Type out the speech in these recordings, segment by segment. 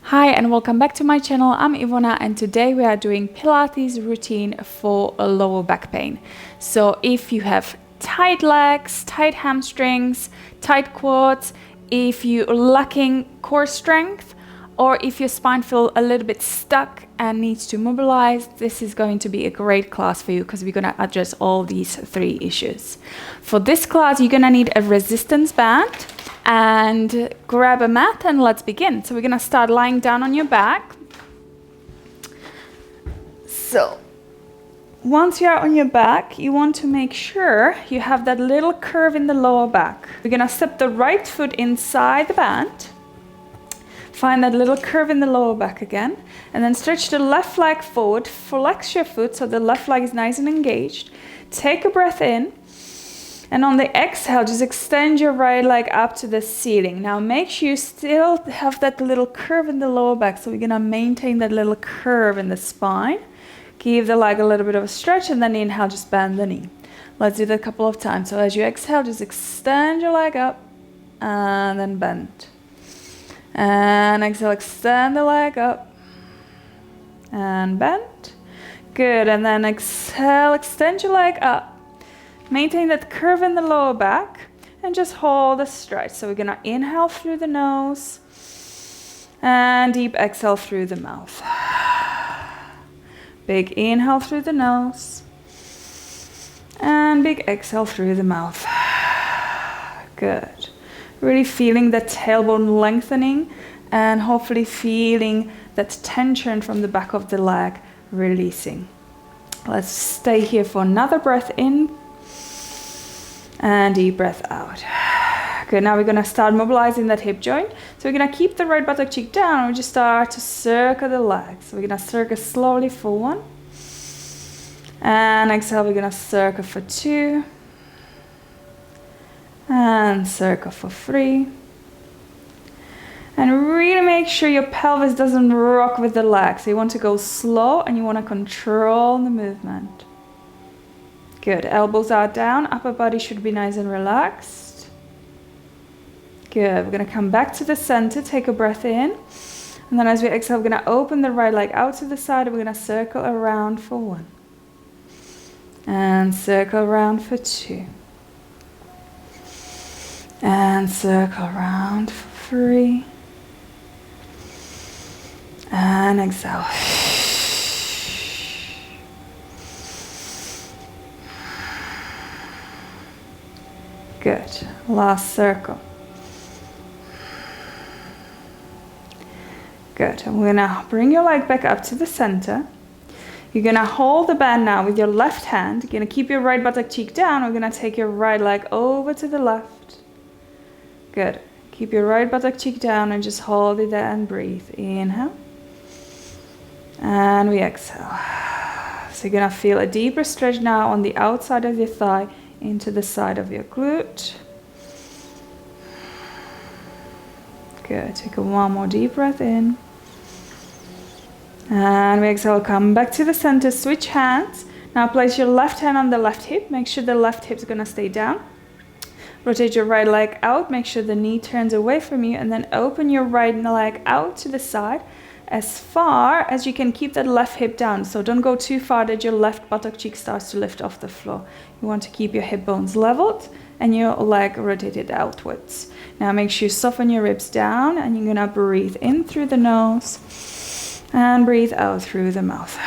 Hi and welcome back to my channel. I'm Ivona and today we are doing Pilates routine for a lower back pain. So if you have tight legs, tight hamstrings, tight quads, if you're lacking core strength, or if your spine feels a little bit stuck and needs to mobilize, this is going to be a great class for you because we're going to address all these three issues. For this class, you're going to need a resistance band and grab a mat and let's begin. So we're going to start lying down on your back. So once you are on your back, you want to make sure you have that little curve in the lower back. We're going to step the right foot inside the band. Find that little curve in the lower back again, and then stretch the left leg forward, flex your foot so the left leg is nice and engaged. Take a breath in, and on the exhale, just extend your right leg up to the ceiling. Now make sure you still have that little curve in the lower back, so we're gonna maintain that little curve in the spine. Give the leg a little bit of a stretch, and then inhale, just bend the knee. Let's do that a couple of times. So as you exhale, just extend your leg up, and then bend. And exhale, extend the leg up and bend. Good, and then exhale, extend your leg up. Maintain that curve in the lower back and just hold the stretch. So we're gonna inhale through the nose and deep exhale through the mouth. Big inhale through the nose and big exhale through the mouth. Good. Really feeling that tailbone lengthening and hopefully feeling that tension from the back of the leg releasing. Let's stay here for another breath in and deep breath out. Good, now we're gonna start mobilizing that hip joint. So we're gonna keep the right buttock cheek down and we just start to circle the legs. So we're gonna circle slowly for 1. And exhale, we're gonna circle for 2. And circle for 3. And really make sure your pelvis doesn't rock with the legs. So you want to go slow and you want to control the movement. Good, elbows are down, upper body should be nice and relaxed. Good, we're going to come back to the center, take a breath in. And then as we exhale, we're going to open the right leg out to the side. We're going to circle around for 1. And circle around for 2. And circle around for 3. And exhale. Good. Last circle. Good. And we're gonna bring your leg back up to the center. You're gonna hold the band now with your left hand. You're gonna keep your right buttock cheek down. We're gonna take your right leg over to the left. Good. Keep your right buttock cheek down and just hold it there and breathe. Inhale. And we exhale. So you're going to feel a deeper stretch now on the outside of your thigh into the side of your glute. Good. Take one more deep breath in. And we exhale. Come back to the center. Switch hands. Now place your left hand on the left hip. Make sure the left hip is going to stay down. Rotate your right leg out, make sure the knee turns away from you, and then open your right leg out to the side as far as you can. Keep that left hip down, so don't go too far that your left buttock cheek starts to lift off the floor. You want to keep your hip bones leveled and your leg rotated outwards. Now make sure you soften your ribs down and you're gonna breathe in through the nose and breathe out through the mouth.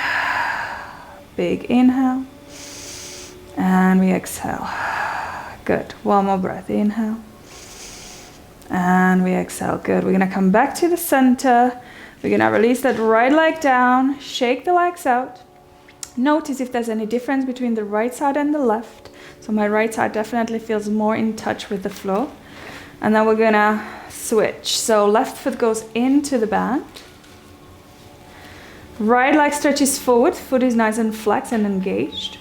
Big inhale and we exhale. Good. One more breath. Inhale. And we exhale. Good. We're going to come back to the center. We're going to release that right leg down. Shake the legs out. Notice if there's any difference between the right side and the left. So my right side definitely feels more in touch with the floor. And then we're going to switch. So left foot goes into the band. Right leg stretches forward. Foot is nice and flexed and engaged.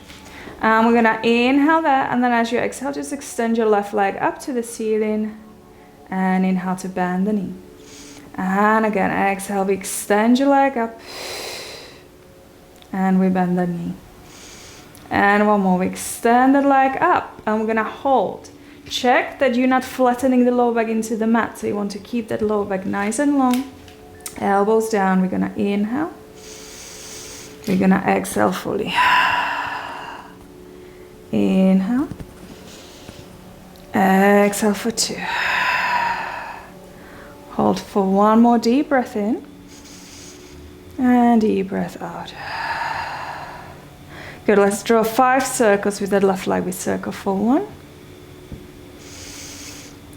We're gonna inhale that, and then as you exhale, just extend your left leg up to the ceiling and inhale to bend the knee. And again, exhale, we extend your leg up and we bend the knee. And one more, we extend the leg up and we're gonna hold. Check that you're not flattening the lower back into the mat. So you want to keep that lower back nice and long. Elbows down, we're gonna inhale. We're gonna exhale fully. Inhale. Exhale for 2. Hold for 1 more deep breath in. And deep breath out. Good, let's draw 5 circles with the left leg. We circle for 1.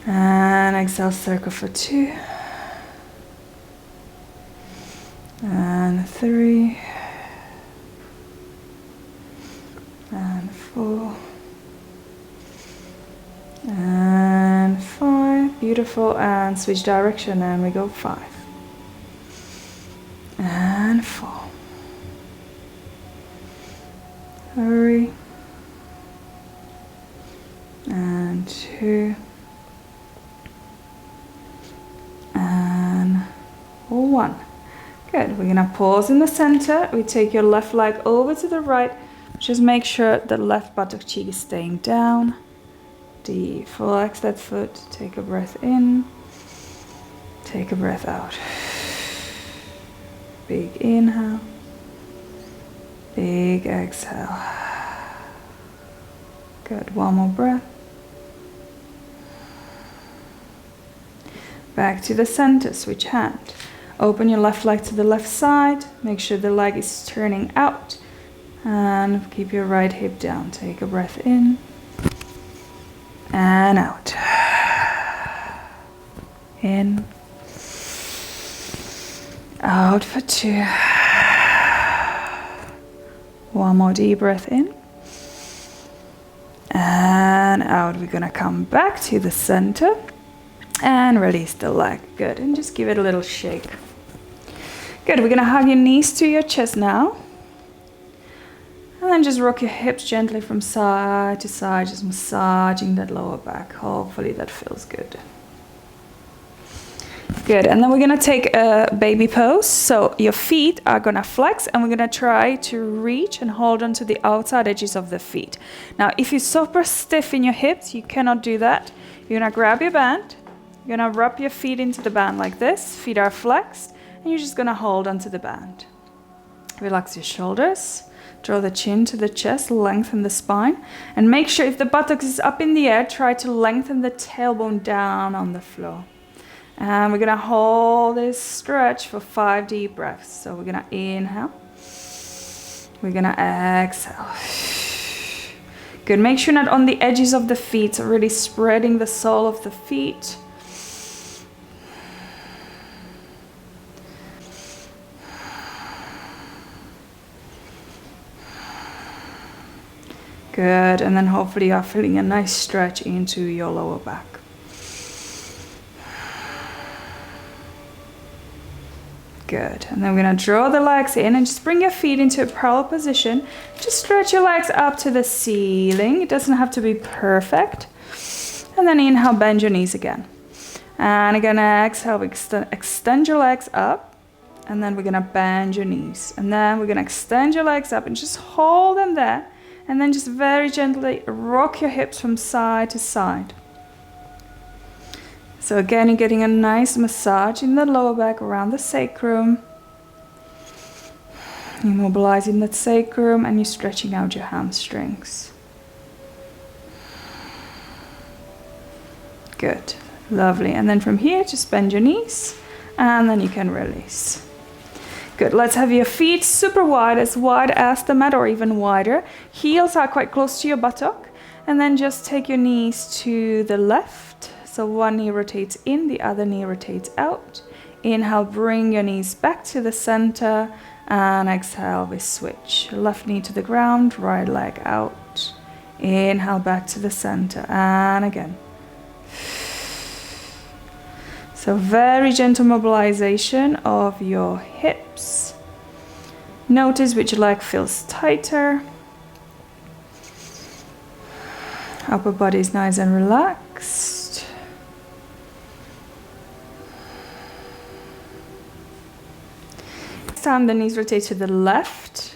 And exhale, circle for 2. And 3. And 4. And 5. Beautiful. And switch direction and we go 5. And 4. 3. And 2. And 1. Good. We're going to pause in the center. We take your left leg over to the right. Just make sure the left buttock cheek is staying down. Deep. Flex that foot. Take a breath in. Take a breath out. Big inhale. Big exhale. Good. 1 more breath. Back to the center. Switch hand. Open your left leg to the left side. Make sure the leg is turning out. And keep your right hip down. Take a breath in. And out. In. Out for 2. 1 more deep breath in. And out. We're gonna come back to the center. And release the leg. Good. And just give it a little shake. Good. We're gonna hug your knees to your chest now. And then just rock your hips gently from side to side, just massaging that lower back. Hopefully that feels good. Good, and then we're gonna take a baby pose. So your feet are gonna flex and we're gonna try to reach and hold on to the outside edges of the feet. Now, if you're super stiff in your hips, you cannot do that. You're gonna grab your band, you're gonna wrap your feet into the band like this, feet are flexed, and you're just gonna hold onto the band. Relax your shoulders. Draw the chin to the chest, lengthen the spine, and make sure if the buttocks is up in the air, try to lengthen the tailbone down on the floor. And we're gonna hold this stretch for 5 deep breaths. So we're gonna inhale. We're gonna exhale. Good, make sure not on the edges of the feet, so really spreading the sole of the feet. Good, and then hopefully you're feeling a nice stretch into your lower back. Good, and then we're gonna draw the legs in and just bring your feet into a parallel position. Just stretch your legs up to the ceiling. It doesn't have to be perfect. And then inhale, bend your knees again. And again, exhale, extend your legs up. And then we're gonna bend your knees. And then we're gonna extend your legs up and just hold them there. And then just very gently rock your hips from side to side. So again, you're getting a nice massage in the lower back around the sacrum. You're mobilizing that sacrum and you're stretching out your hamstrings. Good, lovely. And then from here, just bend your knees and then you can release. Good, let's have your feet super wide as the mat or even wider. Heels are quite close to your buttock. And then just take your knees to the left. So one knee rotates in, the other knee rotates out. Inhale, bring your knees back to the center. And exhale, we switch. Left knee to the ground, right leg out. Inhale, back to the center. And again. So very gentle mobilization of your hips. Notice which leg feels tighter. Upper body is nice and relaxed. Next time the knees rotate to the left.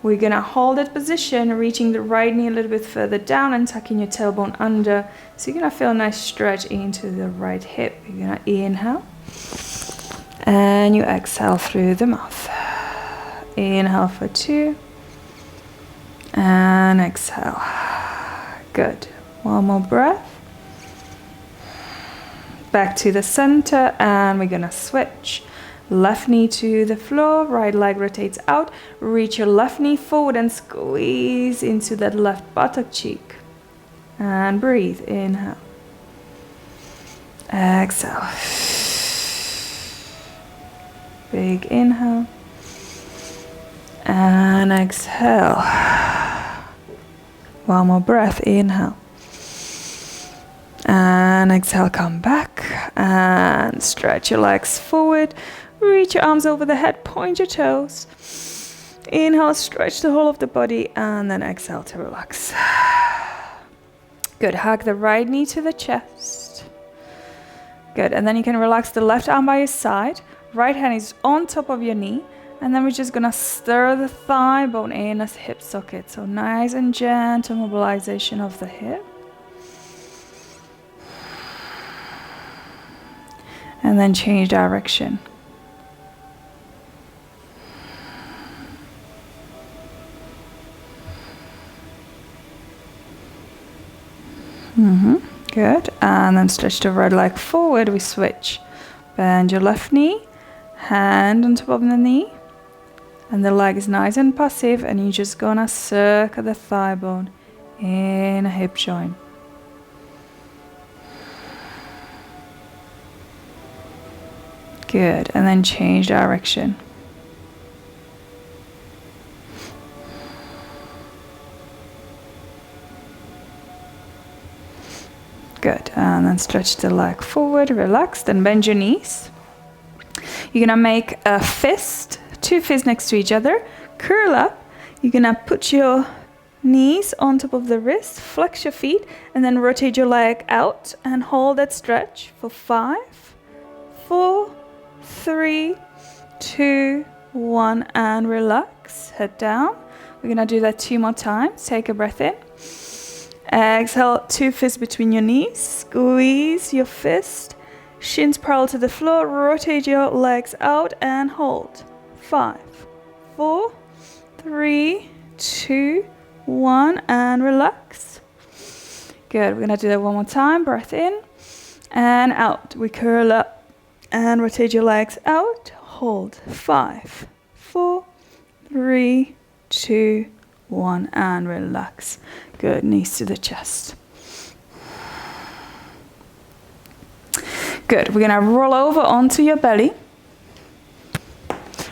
We're gonna hold that position, reaching the right knee a little bit further down and tucking your tailbone under. So you're gonna feel a nice stretch into the right hip. You're gonna inhale. And you exhale through the mouth. Inhale for 2. And exhale. Good. One more breath. Back to the center, and we're gonna switch. Left knee to the floor, right leg rotates out. Reach your left knee forward and squeeze into that left buttock cheek. And breathe. Inhale. Exhale. Big inhale. And exhale. One more breath. Inhale. And exhale, come back and stretch your legs forward. Reach your arms over the head, point your toes. Inhale, stretch the whole of the body, and then exhale to relax. Good, hug the right knee to the chest. Good, and then you can relax the left arm by your side. Right hand is on top of your knee. And then we're just gonna stir the thigh bone in as hip socket. So nice and gentle mobilization of the hip. And then change direction. Good. And then stretch the right leg forward. We switch. Bend your left knee, hand on top of the knee. And the leg is nice and passive, and you're just gonna circle the thigh bone in a hip joint. Good, and then change direction. Good, and then stretch the leg forward, relax, then bend your knees. You're gonna make a fist, 2 fists next to each other, curl up. You're gonna put your knees on top of the wrist, flex your feet, and then rotate your leg out and hold that stretch for 5, 4, 3, 2, 1, and relax. Head down. We're gonna do that 2 more times. Take a breath in. Exhale, 2 fists between your knees. Squeeze your fist. Shins parallel to the floor. Rotate your legs out and hold. 5, 4, 3, 2, 1, and relax. Good. We're gonna do that 1 more time. Breath in and out. We curl up and rotate your legs out. Hold. 5, 4, 3, 2, 1, and relax. Good. Knees to the chest. Good. We're gonna roll over onto your belly.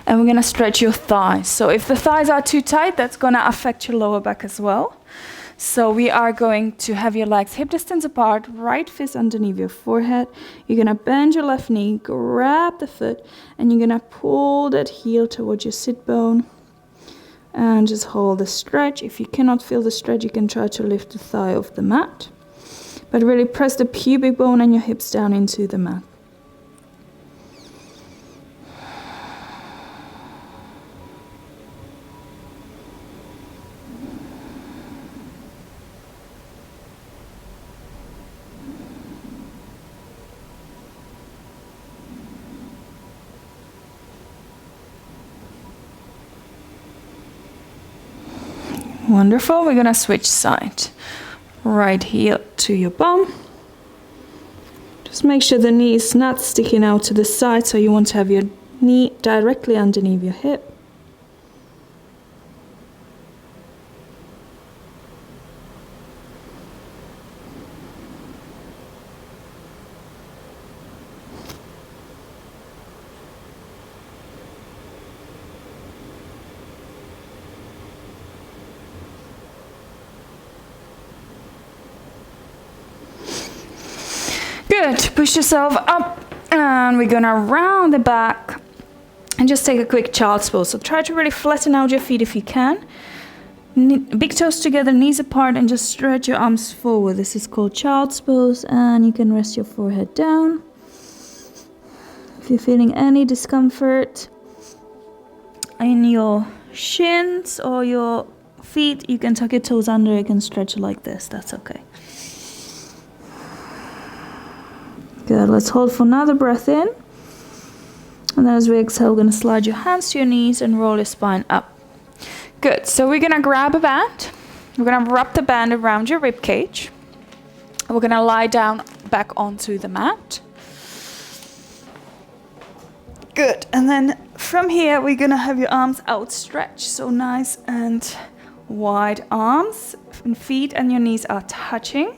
And we're gonna stretch your thighs. So if the thighs are too tight, that's gonna affect your lower back as well. So we are going to have your legs hip distance apart, right fist underneath your forehead. You're gonna bend your left knee, grab the foot, and you're gonna pull that heel towards your sit bone. And just hold the stretch. If you cannot feel the stretch, you can try to lift the thigh off the mat. But really press the pubic bone and your hips down into the mat. Wonderful. We're gonna switch side. Right heel to your bum. Just make sure the knee is not sticking out to the side, so you want to have your knee directly underneath your hip. Good. Push yourself up, and we're gonna round the back and just take a quick child's pose. So try to really flatten out your feet if you can. Big toes together, knees apart, and just stretch your arms forward. This is called child's pose, and you can rest your forehead down. If you're feeling any discomfort in your shins or your feet, you can tuck your toes under. You can stretch like this. That's okay. Good, let's hold for another breath in. And then as we exhale, we're gonna slide your hands to your knees and roll your spine up. Good, so we're gonna grab a band. We're gonna wrap the band around your rib cage. We're gonna lie down back onto the mat. Good, and then from here, we're gonna have your arms outstretched, so nice and wide arms, and feet and your knees are touching.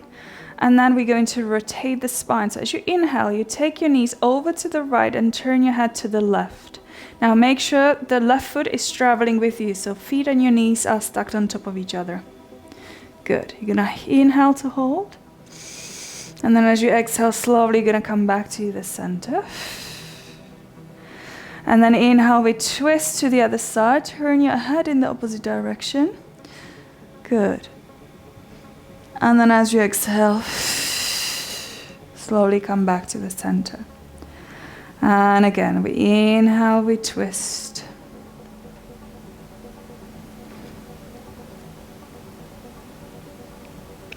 And then we're going to rotate the spine. So as you inhale, you take your knees over to the right and turn your head to the left. Now make sure the left foot is traveling with you, so feet and your knees are stacked on top of each other. Good, you're gonna inhale to hold. And then as you exhale, slowly you're gonna come back to the center. And then inhale, we twist to the other side, turn your head in the opposite direction. Good. And then as you exhale, slowly come back to the center. And again, we inhale, we twist.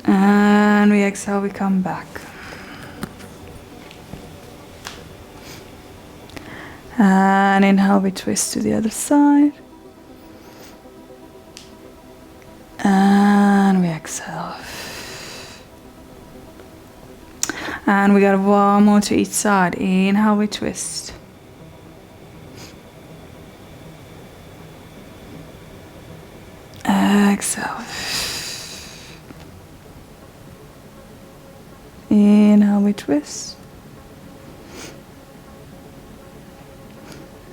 And we exhale, we come back. And inhale, we twist to the other side. And we exhale. And we got one more to each side. Inhale, we twist. Exhale. Inhale, we twist.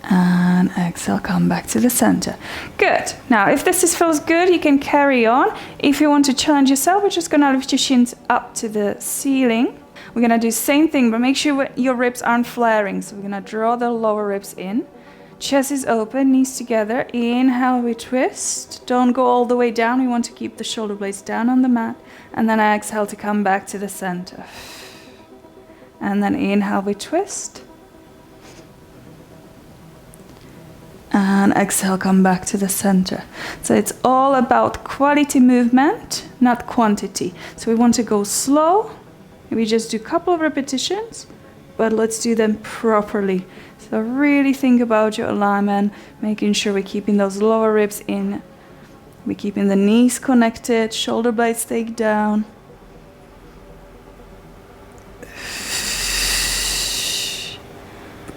And exhale, come back to the center. Good. Now, if this feels good, you can carry on. If you want to challenge yourself, we're just going to lift your shins up to the ceiling. We're going to do the same thing, but make sure your ribs aren't flaring. So we're going to draw the lower ribs in. Chest is open, knees together. Inhale, we twist. Don't go all the way down. We want to keep the shoulder blades down on the mat. And then I exhale to come back to the center. And then inhale, we twist. And exhale, come back to the center. So it's all about quality movement, not quantity. So we want to go slow. We just do a couple of repetitions, but let's do them properly. So really think about your alignment, making sure we're keeping those lower ribs in. We're keeping the knees connected, shoulder blades stay down.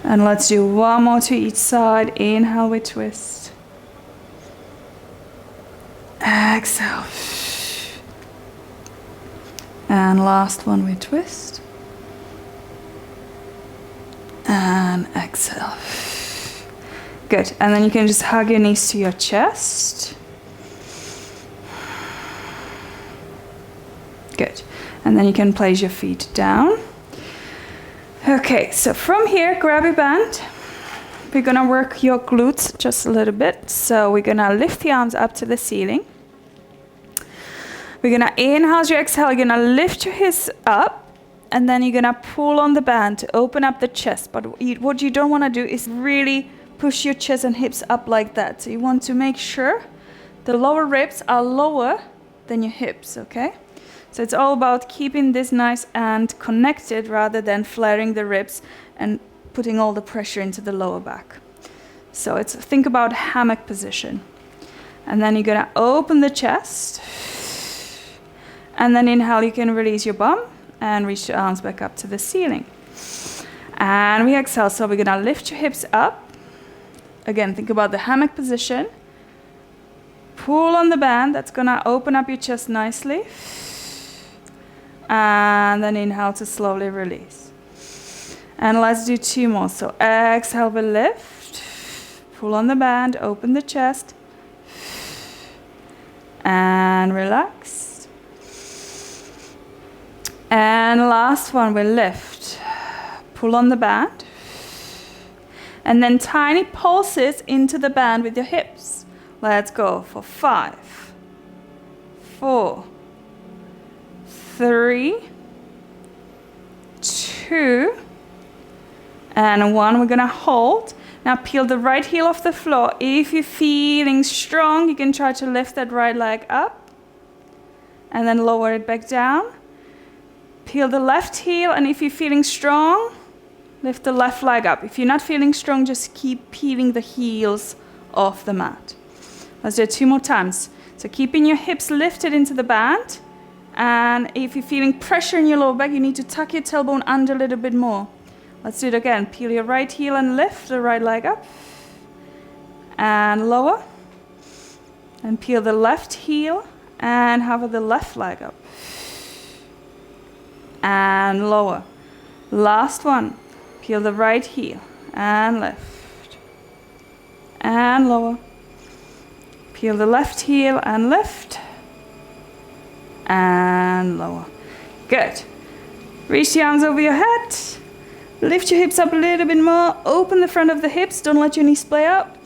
And let's do one more to each side. Inhale, we twist. Exhale. And last one, we twist. And exhale. Good. And then you can just hug your knees to your chest. Good. And then you can place your feet down. Okay, so from here, grab your band. We're gonna work your glutes just a little bit. So we're gonna lift the arms up to the ceiling. We're gonna inhale as you exhale, you're gonna lift your hips up, and then you're gonna pull on the band to open up the chest. But what you don't wanna do is really push your chest and hips up like that. So you want to make sure the lower ribs are lower than your hips, okay? So it's all about keeping this nice and connected rather than flaring the ribs and putting all the pressure into the lower back. So think about hammock position. And then you're gonna open the chest. And then inhale, you can release your bum and reach your arms back up to the ceiling. And we exhale, so we're gonna lift your hips up. Again, think about the hammock position. Pull on the band, that's gonna open up your chest nicely. And then inhale to slowly release. And let's do two more. So exhale, we lift. Pull on the band, open the chest. And relax. And last one, we lift. Pull on the band. And then tiny pulses into the band with your hips. Let's go for 5, 4, 3, 2, and 1. We're gonna hold. Now peel the right heel off the floor. If you're feeling strong, you can try to lift that right leg up and then lower it back down. Peel the left heel, and if you're feeling strong, Lift the left leg up. If you're not feeling strong, just keep peeling the heels off the mat. Let's do it 2 more times. So keeping your hips lifted into the band. And if you're feeling pressure in your lower back, you need to tuck your tailbone under a little bit more. Let's do it again. Peel your right heel and lift the right leg up. And lower. And peel the left heel and hover the left leg up. And lower. Last one. Peel the right heel and lift. And lower. Peel the left heel and lift. And lower. Good. Reach the arms over your head. Lift your hips up a little bit more. Open the front of the hips. Don't let your knees splay up.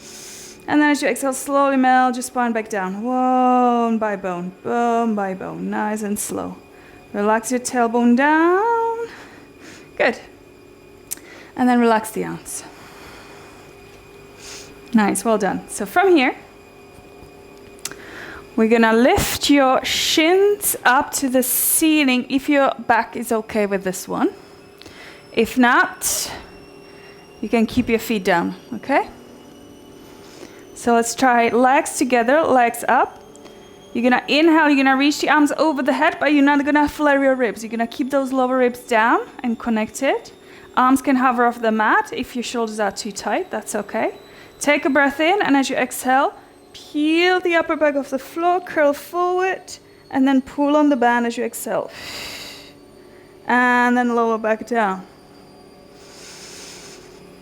And then as you exhale, slowly melt your spine back down. Bone by bone. Bone by bone. Nice and slow. Relax your tailbone down. Good. And then relax the arms. Nice, well done. So from here, we're gonna lift your shins up to the ceiling if your back is okay with this one. If not, you can keep your feet down, okay? So let's try legs together, legs up. You're gonna inhale, you're gonna reach the arms over the head, but you're not gonna flare your ribs. You're gonna keep those lower ribs down and connected. Arms can hover off the mat. If your shoulders are too tight, that's okay. Take a breath in, and as you exhale, peel the upper back off the floor, curl forward, and then pull on the band as you exhale. And then lower back down.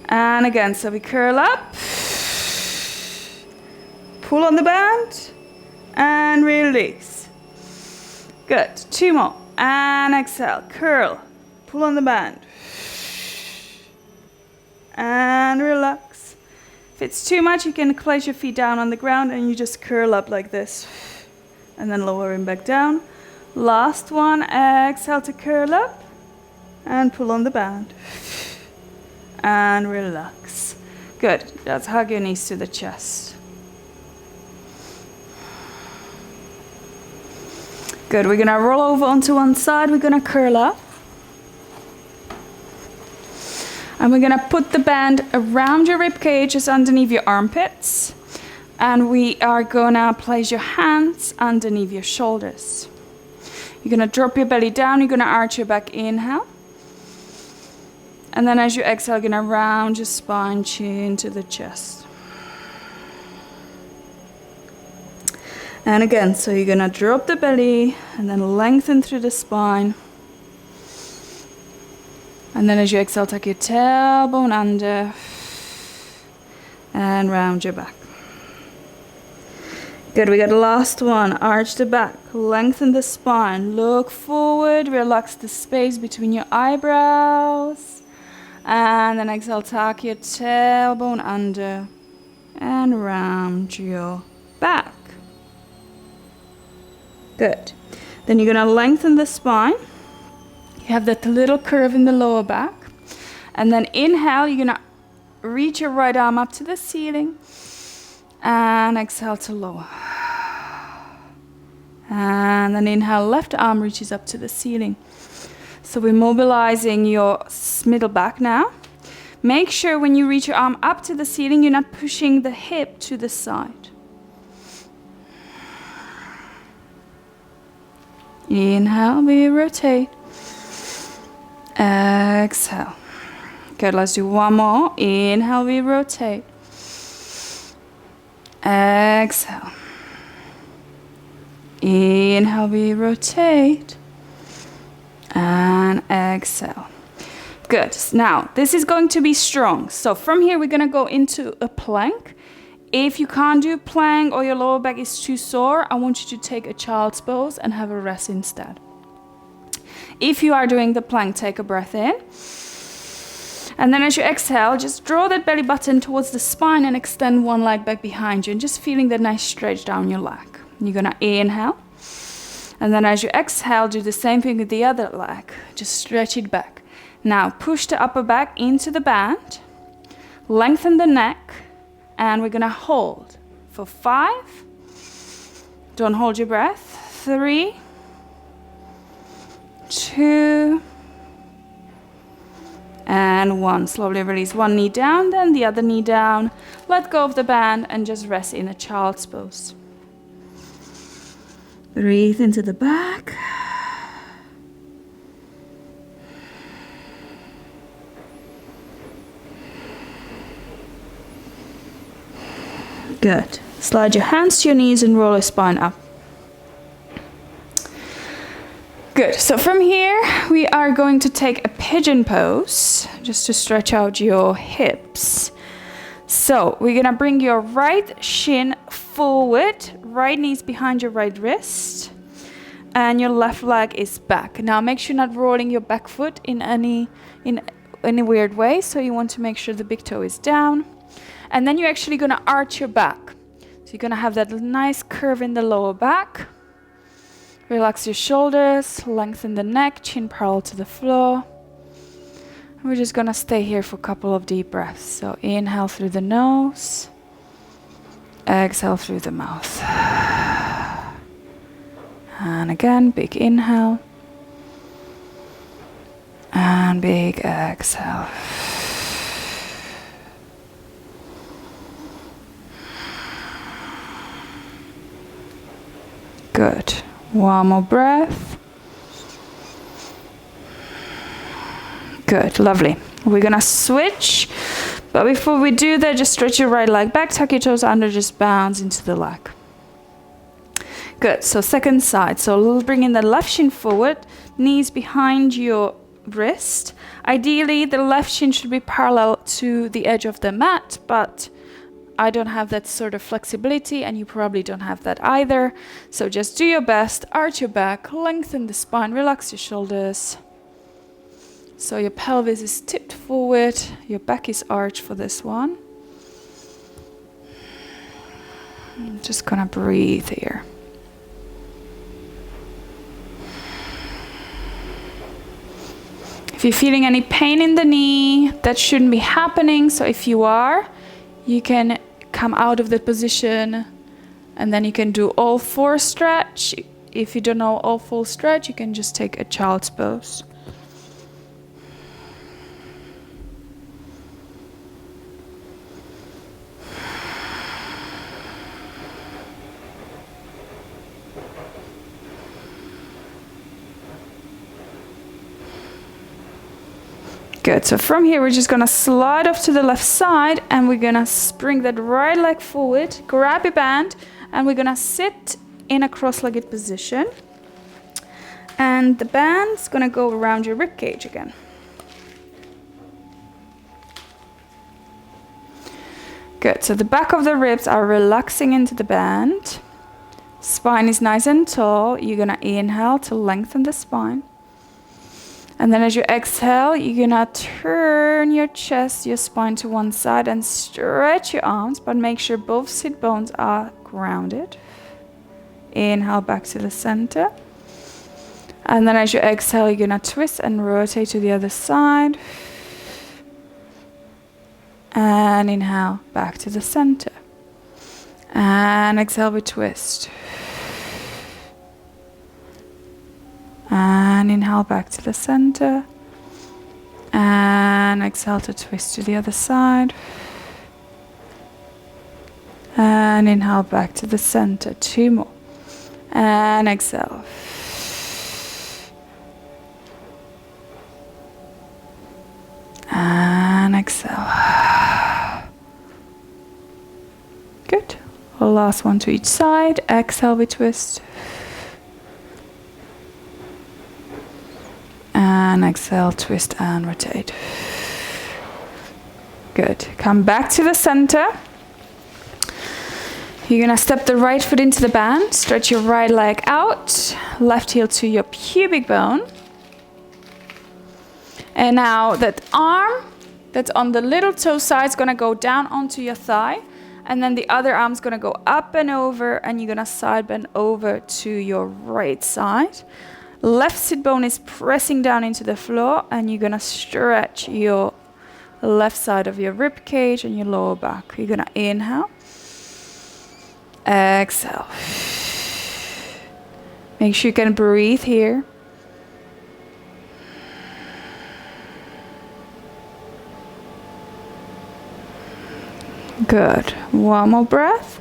And again, so we curl up, pull on the band, and release. Good, 2 more. And exhale, curl, pull on the band. And relax. If it's too much, you can place your feet down on the ground and you just curl up like this. And then lower him back down. Last one, exhale to curl up. And pull on the band. And relax. Good, let's hug your knees to the chest. Good, we're gonna roll over onto one side, we're gonna curl up. And we're gonna put the band around your rib cage, just underneath your armpits. And we are gonna place your hands underneath your shoulders. You're gonna drop your belly down, you're gonna arch your back, inhale. And then as you exhale, you're gonna round your spine, chin to the chest. And again, so you're gonna drop the belly and then lengthen through the spine. And then as you exhale, tuck your tailbone under and round your back. Good, we got the last one. Arch the back, lengthen the spine, look forward, relax the space between your eyebrows. And then exhale, tuck your tailbone under and round your back. Good. Then you're gonna lengthen the spine. You have that little curve in the lower back. And then inhale, you're gonna reach your right arm up to the ceiling. And exhale to lower. And then inhale, left arm reaches up to the ceiling. So we're mobilizing your middle back now. Make sure when you reach your arm up to the ceiling, you're not pushing the hip to the side. Inhale, we rotate. Exhale. Good, let's do one more. Inhale, we rotate. Exhale. Inhale, we rotate. And exhale. Good. Now, this is going to be strong. So from here, we're going to go into a plank. If you can't do a plank or your lower back is too sore, I want you to take a child's pose and have a rest instead. If you are doing the plank, take a breath in. And then as you exhale, just draw that belly button towards the spine and extend one leg back behind you. And just feeling that nice stretch down your leg. You're going to inhale. And then as you exhale, do the same thing with the other leg. Just stretch it back. Now push the upper back into the band. Lengthen the neck. And we're going to hold for 5. Don't hold your breath. 3, 2, And one. Slowly release one knee down, then the other knee down. Let go of the band and just rest in a child's pose. Breathe into the back. Good. Slide your hands to your knees and roll your spine up. Good. So from here, we are going to take a pigeon pose, just to stretch out your hips. So we're gonna bring your right shin forward, right knee's behind your right wrist, and your left leg is back. Now make sure you're not rolling your back foot in any weird way. So you want to make sure the big toe is down. And then you're actually gonna arch your back. So you're gonna have that nice curve in the lower back. Relax your shoulders, lengthen the neck, chin parallel to the floor. And we're just gonna stay here for a couple of deep breaths. So inhale through the nose, exhale through the mouth. And again, big inhale. And big exhale. Good. One more breath. Good, lovely. We're gonna switch, but before we do that, just stretch your right leg back, tuck your toes under, just bounce into the leg. Good, so second side. So bring in the left shin forward, knees behind your wrist. Ideally, the left shin should be parallel to the edge of the mat, but I don't have that sort of flexibility, and you probably don't have that either. So just do your best, arch your back, lengthen the spine, relax your shoulders. So your pelvis is tipped forward, your back is arched for this one. I'm just gonna breathe here. If you're feeling any pain in the knee, that shouldn't be happening. So if you are, you can come out of the position and then you can do all four stretch. If you don't know all full stretch, you can just take a child's pose. Good, so from here we're just gonna slide off to the left side and we're gonna bring that right leg forward, grab your band, and we're gonna sit in a cross-legged position. And the band's gonna go around your rib cage again. Good, so the back of the ribs are relaxing into the band. Spine is nice and tall. You're gonna inhale to lengthen the spine. And then as you exhale, you're gonna turn your chest, your spine to one side and stretch your arms, but make sure both sit bones are grounded. Inhale back to the center. And then as you exhale, you're gonna twist and rotate to the other side. And inhale back to the center. And exhale, we twist. And inhale back to the center. And exhale to twist to the other side. And inhale back to the center. Two more. And exhale. And exhale. Good. Last one to each side. Exhale, we twist. And exhale, twist and rotate. Good. Come back to the center. You're gonna step the right foot into the band, stretch your right leg out, left heel to your pubic bone. And now that arm that's on the little toe side is gonna go down onto your thigh, and then the other arm's gonna go up and over, and you're gonna side bend over to your right side. Left sit bone is pressing down into the floor, and you're gonna stretch your left side of your rib cage and your lower back. You're gonna inhale, exhale. Make sure you can breathe here. Good. One more breath.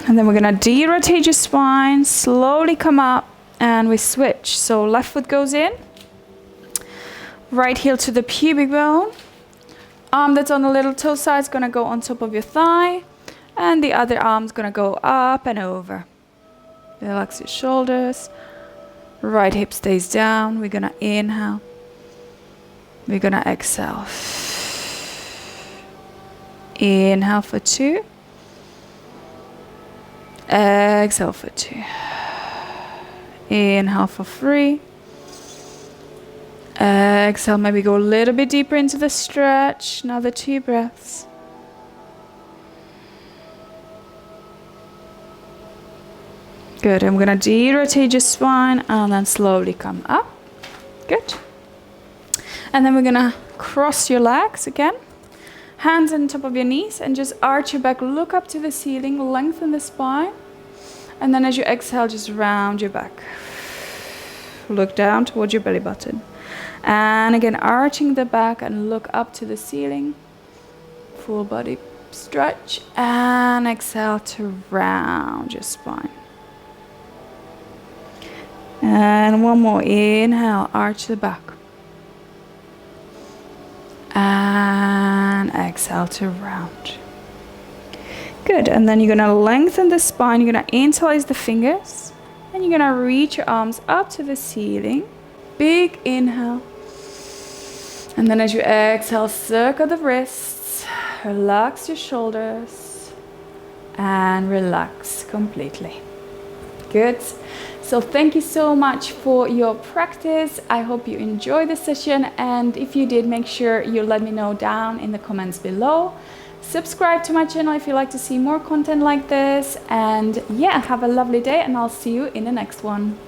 And then we're gonna de-rotate your spine, slowly come up, and we switch. So left foot goes in, right heel to the pubic bone. Arm that's on the little toe side is gonna go on top of your thigh, and the other arm's gonna go up and over. Relax your shoulders. Right hip stays down. We're gonna inhale. We're gonna exhale. Inhale for 2. Exhale for 2. Inhale for 3. Exhale, maybe go a little bit deeper into the stretch. Another 2 breaths. Good, and we're gonna de-rotate your spine and then slowly come up. Good. And then we're gonna cross your legs again. Hands on top of your knees and just arch your back, look up to the ceiling, lengthen the spine. And then as you exhale, just round your back. Look down towards your belly button. And again, arching the back and look up to the ceiling. Full body stretch. And exhale to round your spine. And one more. Inhale, arch the back. And exhale to round. Good, and then you're gonna lengthen the spine, you're gonna interlace the fingers, and you're gonna reach your arms up to the ceiling. Big inhale. And then as you exhale, circle the wrists, relax your shoulders, and relax completely. Good. So thank you so much for your practice. I hope you enjoyed the session, and if you did, make sure you let me know down in the comments below. Subscribe to my channel if you like to see more content like this, and yeah, have a lovely day, and I'll see you in the next one.